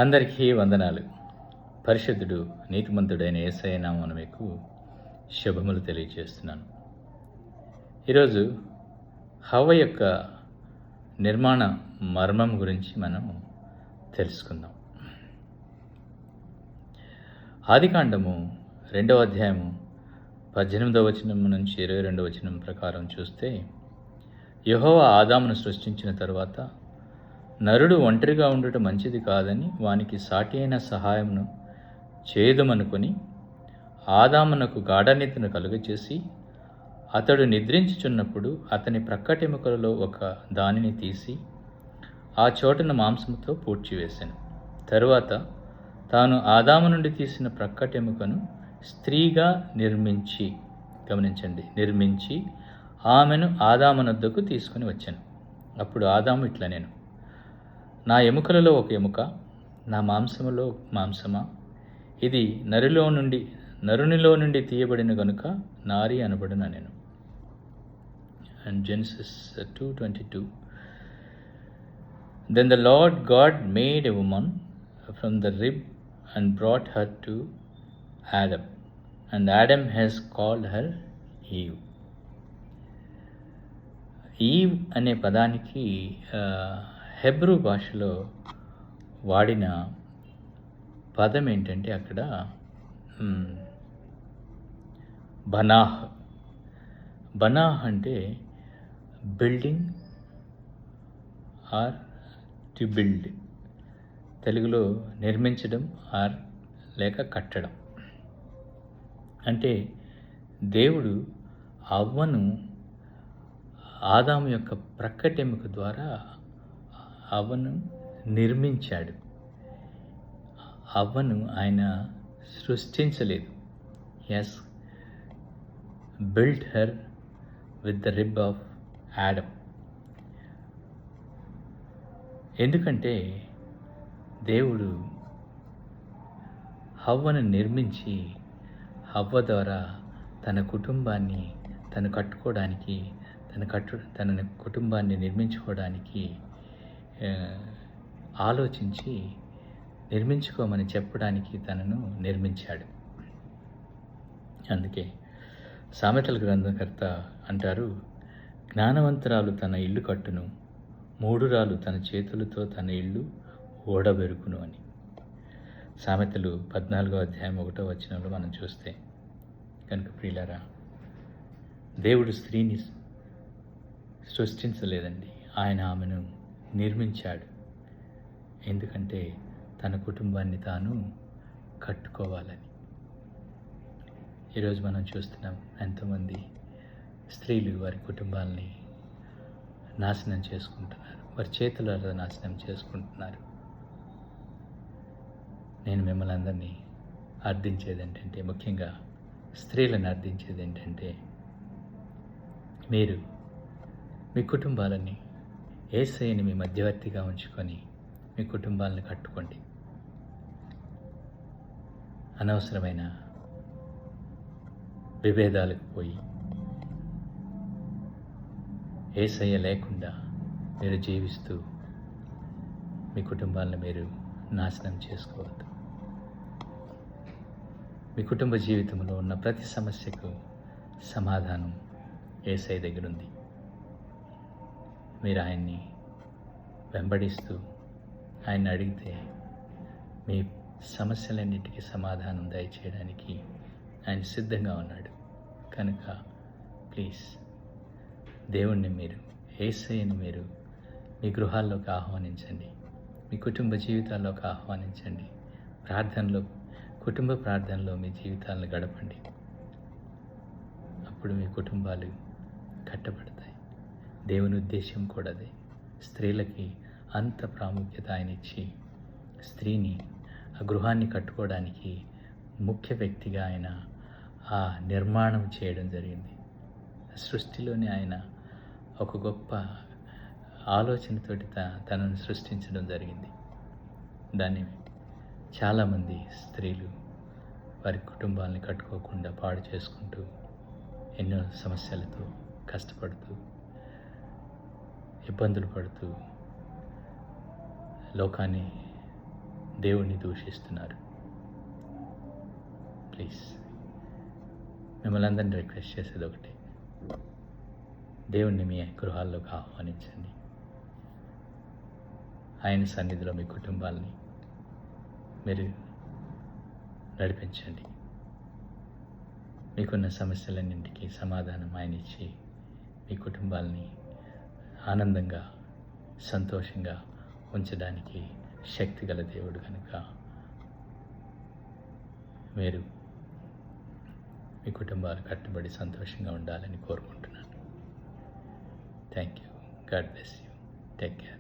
అందరికీ వందనాలు. పరిశుద్ధుడు నీతిమంతుడైన యేసయ్య నామమున మీకు శుభములు తెలియజేస్తున్నాను. ఈరోజు హవ్వ యొక్క నిర్మాణ మర్మం గురించి మనం తెలుసుకుందాం. ఆదికాండము 2వ అధ్యాయము 18వ వచనం నుంచి 22వ వచనం ప్రకారం చూస్తే, యెహోవా ఆదామును సృష్టించిన తరువాత నరుడు ఒంటరిగా ఉండటం మంచిది కాదని వానికి సాటి అయిన సహాయమును చేయుదమనుకొని ఆదామునకు గాఢనిద్రను కలుగచేసి అతడు నిద్రించుచున్నప్పుడు అతని ప్రక్కటెముకలలో ఒక దానిని తీసి ఆ చోటున మాంసముతో పూడ్చివేశాను. తరువాత తాను ఆదాము నుండి తీసిన ప్రక్కటెముకను స్త్రీగా నిర్మించి ఆమెను ఆదామునొద్దకు తీసుకుని వచ్చాను. అప్పుడు ఆదాము ఇట్లా నేను, నా ఎముకలలో ఒక ఎముక, నా మాంసములో మాంసమా, ఇది నరునిలో నుండి తీయబడిన గనుక నారి అనబడిన నేను. And Genesis 2:22. Then the Lord God made a woman from the rib and brought her to Adam, and Adam has called her Eve. ఈవ్ అనే పదానికి హెబ్రూ భాషలో వాడిన పదం ఏంటంటే అక్కడ బనాహ్ అంటే బిల్డింగ్ ఆర్ టు బిల్డ్, తెలుగులో నిర్మించడం ఆర్ లేక కట్టడం. అంటే దేవుడు అవ్వను ఆదాము యొక్క ప్రక్కటెముక ద్వారా అవ్వను నిర్మించాడు. అవ్వను ఆయన సృష్టించలేదు. He has built her with the rib of Adam. ఎందుకంటే దేవుడు హవ్వను నిర్మించి హవ్వ ద్వారా తన కుటుంబాన్ని తను కట్టుకోవడానికి, తన కుటుంబాన్ని నిర్మించుకోవడానికి ఆలోచించి నిర్మించుకోమని చెప్పడానికి తనను నిర్మించాడు. అందుకే సామెతల గ్రంథకర్త అంటారు, జ్ఞానవంతురాలు తన ఇల్లు కట్టును, మూఢురాలు తన చేతులతో తన ఇల్లు ఓడబెరుకును అని. సామెతలు 14వ అధ్యాయం 1వ వచనంలో మనం చూస్తే కనుక ప్రియులారా, దేవుడు స్త్రీని సృష్టించలేదండి, ఆయన ఆమెను నిర్మించాడు. ఎందుకంటే తన కుటుంబాన్ని తాను కట్టుకోవాలని. ఈరోజు మనం చూస్తున్నాం, ఎంతోమంది స్త్రీలు వారి కుటుంబాలని నాశనం చేసుకుంటున్నారు, వారి చేతులలో నాశనం చేసుకుంటున్నారు. నేను మిమ్మల్ని అందరినీ అర్థించేది ఏంటంటే, ముఖ్యంగా స్త్రీలను అర్థించేది ఏంటంటే, మీరు మీ కుటుంబాలని యేసయ్యని మీ మధ్యవర్తిగా ఉంచుకొని మీ కుటుంబాలను కట్టుకోండి. అనవసరమైన విభేదాలకు పోయి యేసయ్య లేకుండా మీరు జీవిస్తూ మీ కుటుంబాలను మీరు నాశనం చేసుకోవద్దు. మీ కుటుంబ జీవితంలో ఉన్న ప్రతి సమస్యకు సమాధానం యేసయ్య దగ్గర ఉంది. మీరు ఆయన్ని వెంబడిస్తూ ఆయన్ని అడిగితే మీ సమస్యలన్నిటికీ సమాధానం దయచేయడానికి ఆయన సిద్ధంగా ఉన్నాడు. కనుక ప్లీజ్ దేవుణ్ణి మీరు, యేసయ్యని మీరు మీ గృహాల్లోకి ఆహ్వానించండి, మీ కుటుంబ జీవితాల్లోకి ఆహ్వానించండి. కుటుంబ ప్రార్థనలో మీ జీవితాలను గడపండి. అప్పుడు మీ కుటుంబాలు కట్టబడతాయి. దేవుని ఉద్దేశం కూడా అదే. స్త్రీలకి అంత ప్రాముఖ్యత ఆయన ఇచ్చి స్త్రీని ఆ గృహాన్ని కట్టుకోవడానికి ముఖ్య వ్యక్తిగా ఆయన ఆ నిర్మాణం చేయడం జరిగింది. సృష్టిలోని ఆయన ఒక గొప్ప ఆలోచనతోటి తనను సృష్టించడం జరిగింది. దాన్ని చాలామంది స్త్రీలు వారి కుటుంబాలని కట్టుకోకుండా పాడు చేసుకుంటూ ఎన్నో సమస్యలతో కష్టపడుతూ ఇబ్బందులు పడుతూ లోకాన్ని దేవుణ్ణి దూషిస్తున్నారు. ప్లీజ్ మిమ్మల్ని అందరినీ రిక్వెస్ట్ చేసేది ఒకటి, దేవుణ్ణి మీ గృహాల్లోకి ఆహ్వానించండి. ఆయన సన్నిధిలో మీ కుటుంబాలని మీరు నడిపించండి. మీకున్న సమస్యలన్నింటికీ సమాధానం ఆయన ఇచ్చి మీ కుటుంబాలని ఆనందంగా సంతోషంగా ఉంచడానికి శక్తి గల దేవుడు కనుక మీరు మీ కుటుంబాలు కట్టుబడి సంతోషంగా ఉండాలని కోరుకుంటున్నాను. Thank you. God bless you. Take care.